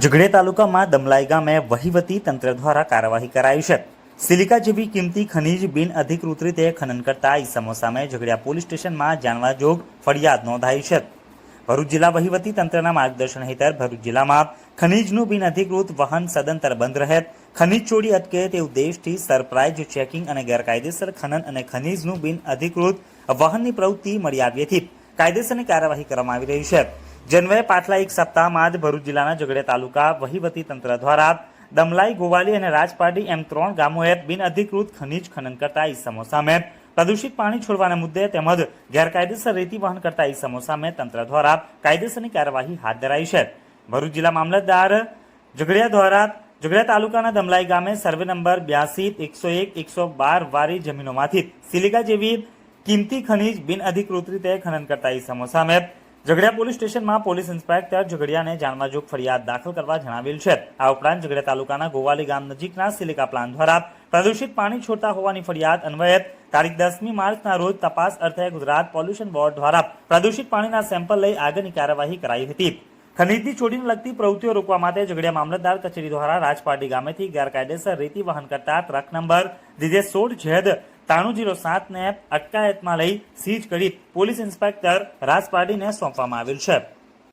ઝઘડિયા તાલુકામાં દમલાઈ ગામે વહીવટી તંત્ર દ્વારા કાર્યવાહી કરાઈ છે। સિલિકા જેવી કિંમતી ખનીજ બિન અધિકૃત રીતે ખનન કરતા ઈસમો સામે ઝઘડિયા પોલીસ સ્ટેશનમાં જાણવાજોગ ફરિયાદ નોંધાઈ છે। ભરૂચ જિલ્લા વહીવટી તંત્રના માર્ગદર્શન હેઠળ ભરૂચ જિલ્લામાં ખનીજનું બિન અધિકૃત વહન સદંતર બંધ રહે, ખનીજ ચોરી અટકે તે ઉદ્દેશથી સરપ્રાઇઝ ચેકિંગ અને ગેરકાયદેસર ખનન અને ખનીજનું બિન અધિકૃત વહનની પ્રવૃત્તિ મળી આવ્યાથી કાયદેસરની કાર્યવાહી કરવામાં આવી રહી છે। જન્વયે પાછલા એક સપ્તાહમાં જ ભરૂચ જિલ્લાના ઝઘડિયા તાલુકા વહીવટી તંત્ર દ્વારા દમલાઈ, ગોવાલી અને રાજપારડી એમ 3 ગામોએ બિન અધિકૃત ખનીજ ખનન કરતા ઈસમો સામે પ્રદૂષિત પાણી છોડવાના મુદ્દે તેમજ ગેરકાયદેસર રેતી વહન કરતા ઈસમો સામે તંત્ર દ્વારા કાયદેસરની કાર્યવાહી હાથ ધરાઈ છે। ભરૂચ જિલ્લા મામલતદાર ઝઘડિયા દ્વારા ઝઘડિયા તાલુકાના દમલાઈ ગામે સર્વે નંબર 82, 101, 112 વાળી જમીનોમાંથી સિલિકા જેવી કિંમતી ખનીજ બિન અધિકૃત રીતે ખનન કરતા ઈસમો સામે ઝઘડિયા પોલીસ સ્ટેશનમાં પોલીસ ઇન્સ્પેક્ટર ઝઘડિયાને જાણવાજોગ ફરિયાદ દાખલ કરવા જણાવેલ છે। આ ઉપરાંત ઝઘડિયા તાલુકાના ગોવાલી ગામ નજીકના સિલિકા પ્લાન્ટ દ્વારા પ્રદૂષિત પાણી છોડતા હોવાની ફરિયાદ અન્વયે તારીખ 10મી માર્ચના રોજ તપાસ અર્થે ગુજરાત પોલ્યુશન બોર્ડ દ્વારા પ્રદૂષિત પાણીના સેમ્પલ લઈ આગળની કાર્યવાહી કરાઈ હતી। ખનીજની ચોરીને લગતી પ્રવૃત્તિઓ રોકવા માટે ઝઘડિયા મામલતદાર કચેરી દ્વારા રાજપારડી ગામેથી ગેરકાયદેસર રેતી વહન કરતા ટ્રક નંબર DJ16Z 9307 ને અટકાયતમાં લઈ સીઝ કરી પોલીસ ઇન્સ્પેક્ટર રાજપારડીને સોંપવામાં આવેલ છે।